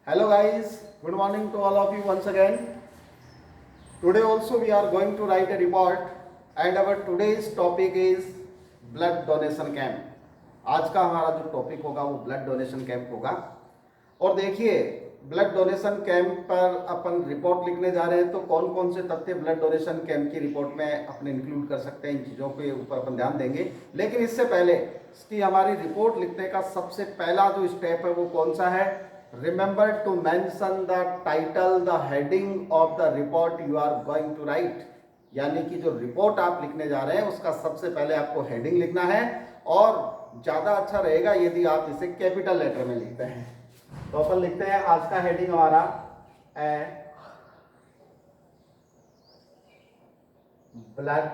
Hello guys, good morning to all of you once again. Today also we are going to write a report and our today's topic is blood donation camp. आज का हमारा जो topic होगा वो blood donation camp होगा। और देखिए blood donation camp पर अपन रिपोर्ट लिखने जा रहे हैं, तो कौन कौन से तथ्य ब्लड डोनेशन कैंप की रिपोर्ट में अपने इंक्लूड कर सकते हैं, इन चीज़ों के ऊपर अपन ध्यान देंगे। लेकिन इससे पहले इसकी हमारी रिपोर्ट लिखने का सबसे पहला जो स्टेप है वो कौन सा है? Remember to mention the title, the heading of the report you are going to write. यानी कि जो रिपोर्ट आप लिखने जा रहे हैं उसका सबसे पहले आपको हेडिंग लिखना है, और ज़्यादा अच्छा रहेगा यदि आप इसे कैपिटल लेटर में लिखते हैं। तो अपन लिखते हैं आज का हेडिंग हमारा ब्लड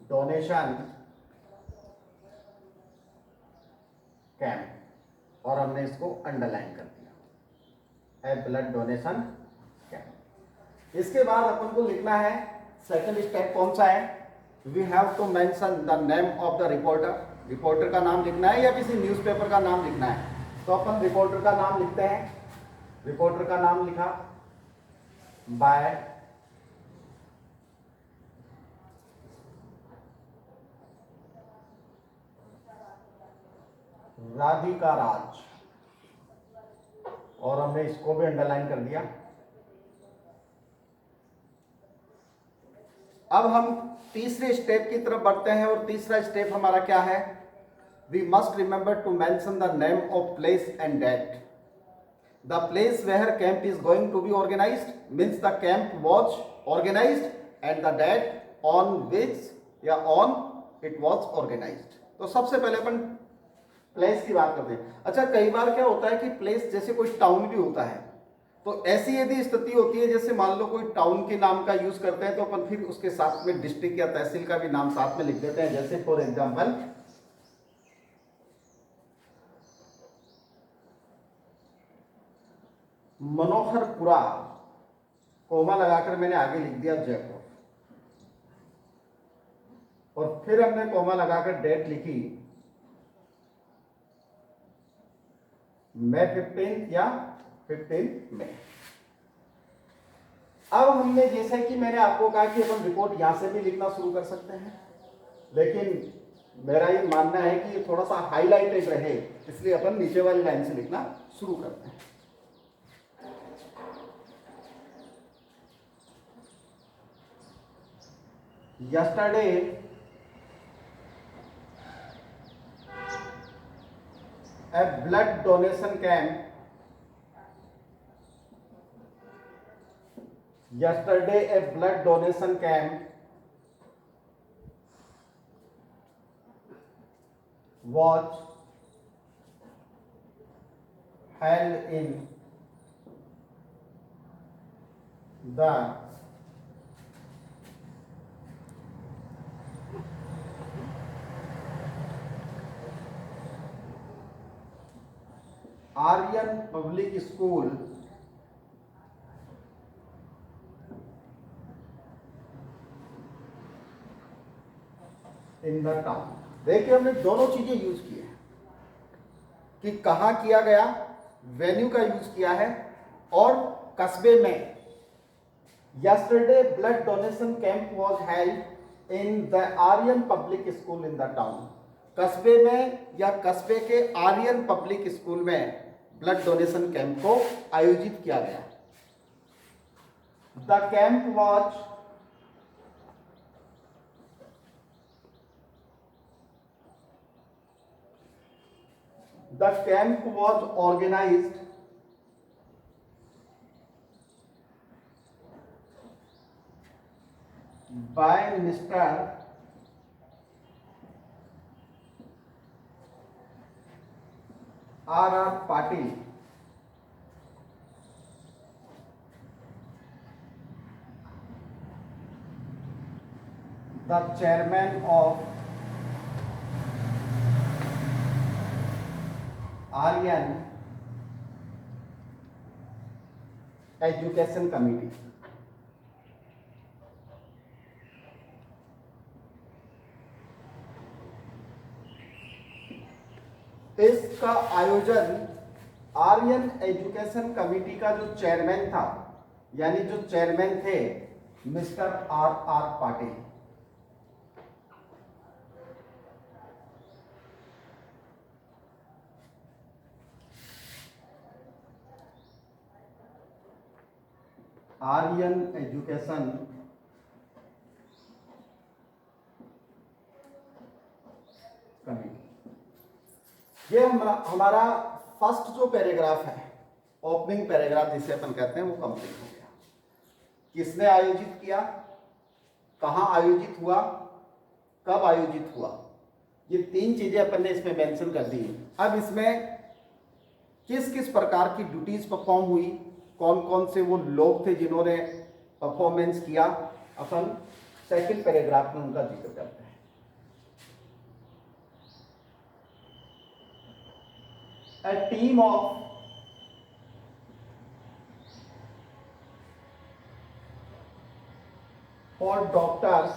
डोनेशन कैंप, और हमने इसको अंडरलाइन कर दिया, ए ब्लड डोनेशन कैंप। इसके बाद अपन को लिखना है सेकंड स्टेप कौन सा है? We have to mention the name of the reporter. Reporter का नाम लिखना है या किसी न्यूज़पेपर का नाम लिखना है? तो अपन रिपोर्टर का नाम लिखते हैं। रिपोर्टर का नाम लिखा बाय राधिका राज, और हमने इसको भी अंडरलाइन कर दिया। अब हम तीसरे स्टेप की तरफ बढ़ते हैं, और तीसरा स्टेप हमारा क्या है? We must remember to mention the name of place and date. The place where camp is going to be organised means the camp was organised, and the date on which या on it was organised. तो सबसे पहले अपन place की बात करते हैं। अच्छा, कई बार क्या होता है कि प्लेस जैसे कोई टाउन भी होता है, तो ऐसी यदि स्थिति होती है जैसे मान लो कोई टाउन के नाम का यूज करते हैं, तो अपन फिर उसके साथ में डिस्ट्रिक्ट या तहसील का भी नाम साथ में लिख देते हैं। जैसे फॉर एग्जांपल मनोहरपुरा, कोमा लगाकर मैंने आगे लिख दिया जयपुर, और फिर हमने कोमा लगाकर डेट लिखी मई 15 या 15 मई। अब हमने जैसे कि मैंने आपको कहा कि अपन रिपोर्ट यहां से भी लिखना शुरू कर सकते हैं, लेकिन मेरा ये मानना है कि ये थोड़ा सा हाईलाइटेड रहे, इसलिए अपन नीचे वाली लाइन से लिखना शुरू करते हैं। Yesterday a blood donation camp, yesterday a blood donation camp was held in the Aryan public school in the town. देखिए हमने दोनों चीजें यूज की है कि कहां किया गया, वेन्यू का यूज किया है, और कस्बे में। Yesterday blood donation camp was held in the Aryan public school in the town. कस्बे में या कस्बे के आर्यन पब्लिक स्कूल में ब्लड डोनेशन कैंप को आयोजित किया गया। The camp was organised by mister R.R. Patil, the chairman of Aryan Education Committee। इसका आयोजन आर्यन एजुकेशन कमेटी का जो चेयरमैन था, यानी जो चेयरमैन थे mister R R Patil. Aryan education committee. ये हमारा फर्स्ट जो पैराग्राफ है, ओपनिंग पैराग्राफ जिसे अपन कहते हैं, वो कंप्लीट हो गया। किसने आयोजित किया, कहां आयोजित हुआ, कब आयोजित हुआ, ये 3 चीजें अपन ने इसमें मेंशन कर दी। अब इसमें किस किस प्रकार की ड्यूटीज परफॉर्म हुई, कौन कौन से वो लोग थे जिन्होंने परफॉर्मेंस किया, अपन सेकंड पैराग्राफ में उनका जिक्र करते हैं। A team of four doctors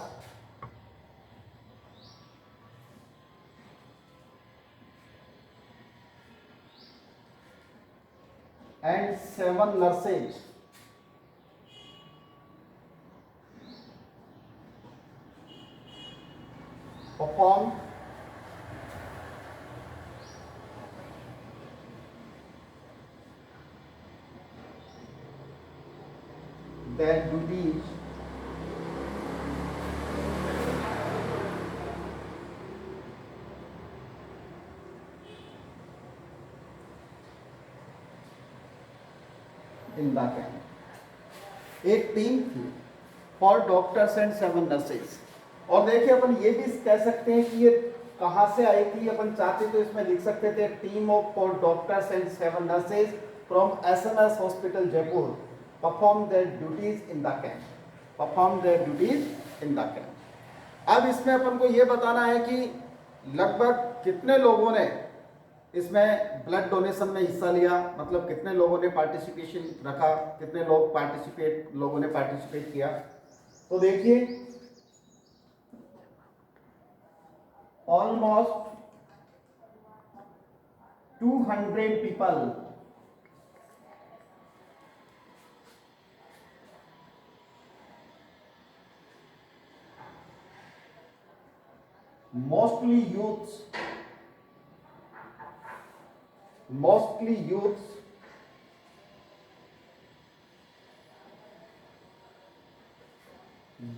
and 7 nurses performed their duties in the camp. एक टीम थी फॉर डॉक्टर्स एंड 7 नर्सेज। और देखिए अपन ये भी कह सकते हैं कि ये कहाँ से आई थी, अपन चाहते तो इसमें लिख सकते थे team of for doctors and 7 nurses from SMS hospital Jaipur perform their duties in the camp, perform their duties in the camp. अब इसमें अपन को ये बताना है कि लगभग कितने लोगों ने इसमें ब्लड डोनेशन में हिस्सा लिया, मतलब कितने लोगों ने पार्टिसिपेशन रखा, कितने लोगों ने पार्टिसिपेट किया। तो देखिए almost 200 people mostly youths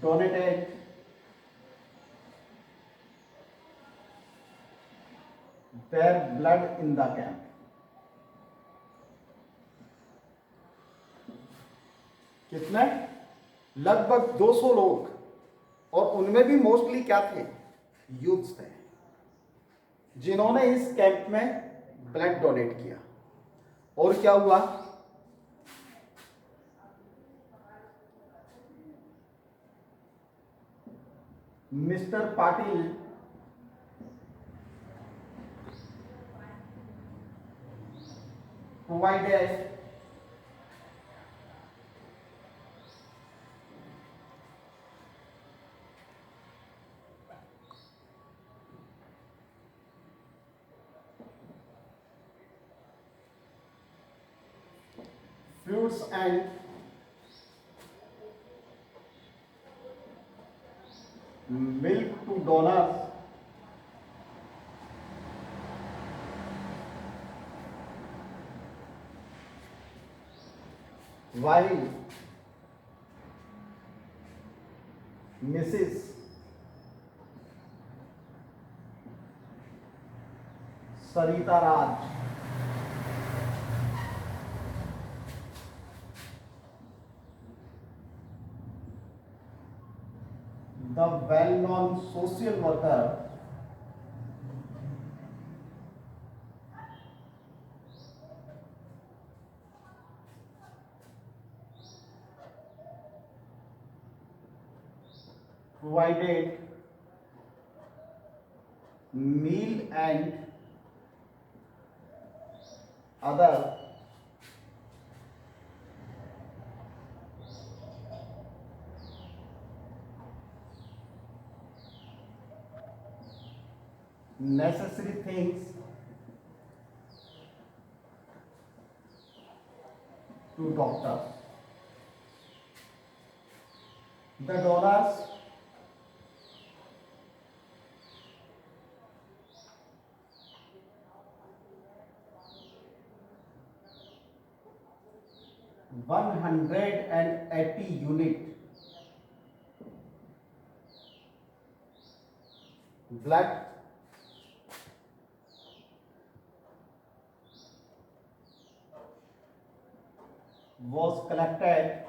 donated their blood in the camp। कितने, लगभग 200 लोग, और उनमें भी मोस्टली क्या थे, यूथ्स थे, जिन्होंने इस कैंप में ब्लड डोनेट किया। और क्या हुआ, mister Patil provided fruits and milk to donors while Mrs. Sarita Raj the well-known social worker provided meal and other necessary things doctors. The donors 180 unit blood was collected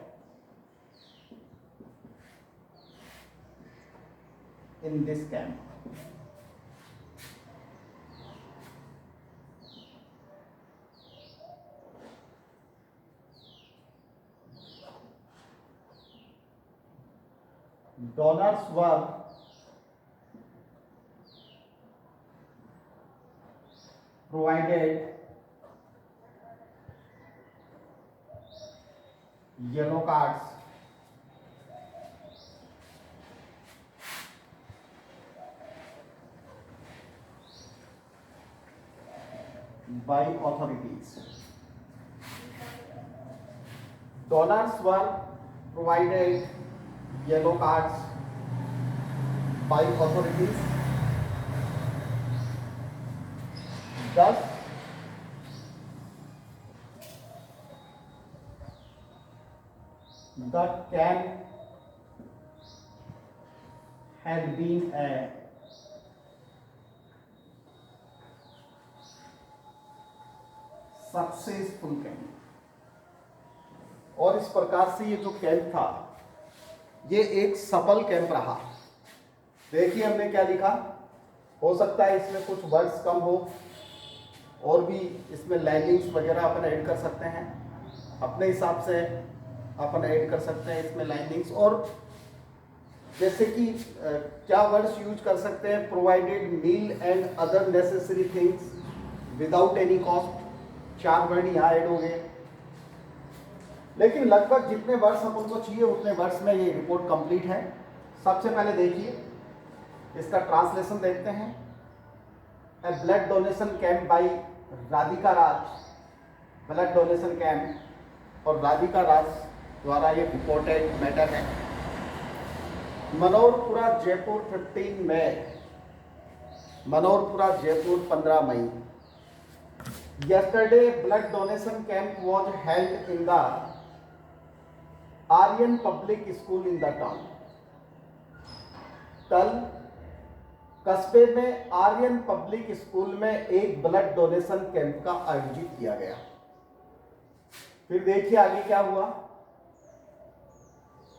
in this camp. Donors were provided yellow cards by authorities. Donors were provided yellow cards by authorities. Thus, the camp had been a successful camp. और इस प्रकार से ये जो camp था ये एक सफल कैंप रहा. देखिए हमने क्या लिखा. हो सकता है इसमें कुछ वर्ड्स कम हो और भी इसमें लाइनिंग्स वगैरह अपन ऐड कर सकते हैं. अपने हिसाब से अपन ऐड कर सकते हैं इसमें लाइनिंग्स. और जैसे कि क्या वर्ड्स यूज कर सकते हैं. Provided meal and other necessary things without any cost. 4 word यहाँ ऐड हो गए. लेकिन लगभग जितने वर्ड्स अपन को चाहिए उतने वर्ड्स में ये रिपोर्ट कंप्लीट है. सबसे पहले देखिए इसका ट्रांसलेशन देखते हैं. A blood donation camp by Radhika Raj. Blood donation camp और राधिका राज द्वारा ये रिपोर्टेड मैटर है. मनोरपुरा जयपुर 15 मई. मनोरपुरा जयपुर 15 मई. Yesterday blood donation camp was held in the Aryan Public School in the town. कल कस्बे में आर्यन पब्लिक स्कूल में एक ब्लड डोनेशन कैंप का आयोजित किया गया. फिर देखिए आगे क्या हुआ.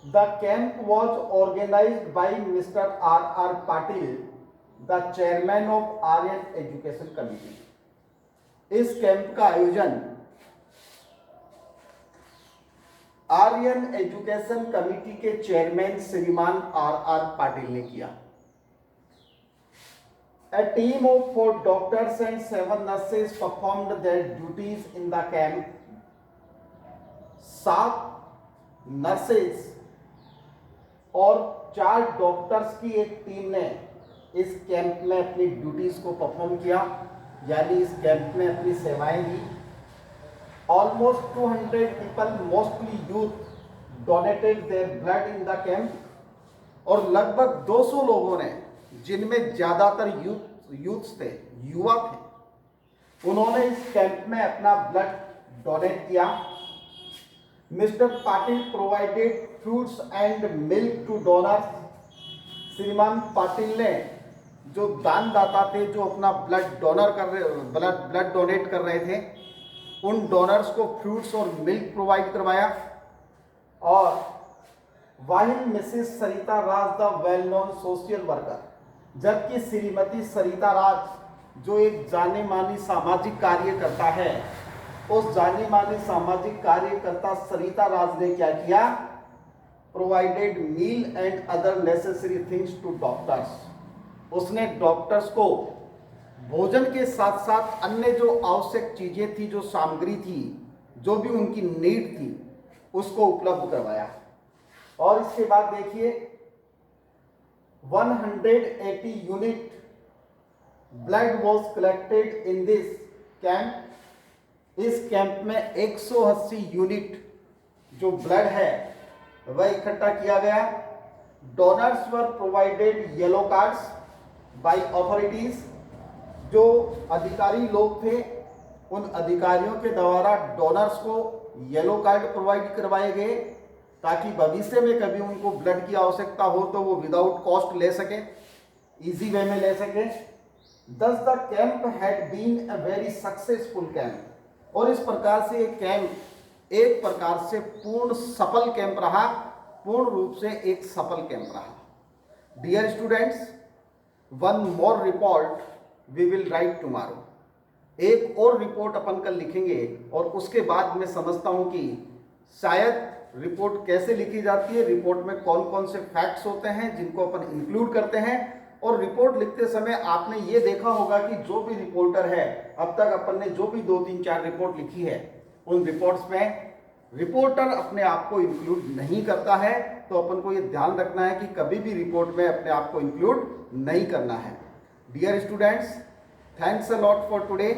The camp was organised by mister R.R. Patil, the chairman of Aryan education committee. इस कैंप का आयोजन आर्यन एजुकेशन कमिटी के चेयरमैन श्रीमान R.R. पाटिल ने किया. A team of 4 doctors and 7 nurses performed their duties in the camp. 7 nurses और 4 डॉक्टर्स की एक टीम ने इस कैंप में अपनी ड्यूटीज को परफॉर्म किया, यानी इस कैंप में अपनी सेवाएं दी. Almost 200 people mostly youth donated their blood in the camp. और लगभग 200 लोगों ने, जिनमें ज्यादातर यूथ्स थे, युवा थे, उन्होंने इस कैंप में अपना ब्लड डोनेट किया. Mister Patil provided fruits and milk to donors. श्रीमान पाटिल ने जो दानदाता थे, जो अपना ब्लड डोनेट कर रहे थे, उन डोनर्स को फ्रूट्स और मिल्क प्रोवाइड करवाया. और while Mrs Sarita Raj the well known social worker, जबकि श्रीमती सरिता राज जो एक जाने मानी सामाजिक कार्यकर्ता है, उस जाने मानी सामाजिक कार्यकर्ता सरिता राज ने क्या किया. Provided meal and other necessary things to doctors. उसने डॉक्टर्स को भोजन के साथ साथ अन्य जो आवश्यक चीजें थी, जो सामग्री थी, जो भी उनकी नीड थी, उसको उपलब्ध करवाया. और इसके बाद देखिए 180 unit blood was collected in this camp. इस कैंप में 180 यूनिट जो ब्लड है वह इकट्ठा किया गया। Donors were provided yellow cards by authorities. जो अधिकारी लोग थे उन अधिकारियों के द्वारा डोनर्स को येलो कार्ड प्रोवाइड करवाए गए ताकि भविष्य में कभी उनको ब्लड की आवश्यकता हो तो वो विदाउट कॉस्ट ले सके, इजी वे में ले सके। Thus the camp had been a very successful camp. और इस प्रकार से ये कैंप एक प्रकार से पूर्ण सफल कैंप रहा, पूर्ण रूप से एक सफल कैंप रहा। Dear students, one more report we will write tomorrow. एक और रिपोर्ट अपन कल लिखेंगे और उसके बाद मैं समझता हूं कि शायद रिपोर्ट कैसे लिखी जाती है, रिपोर्ट में कौन कौन से फैक्ट्स होते हैं जिनको अपन इंक्लूड करते हैं। और रिपोर्ट लिखते समय आपने ये देखा होगा कि जो भी रिपोर्टर है, अब तक अपन ने जो भी 2, 3, 4 रिपोर्ट लिखी है, उन रिपोर्ट्स में रिपोर्टर अपने आप को इंक्लूड नहीं करता है। तो अपन को ये ध्यान रखना है कि कभी भी रिपोर्ट में अपने आप को इंक्लूड नहीं करना है। Dear students, thanks a lot for today.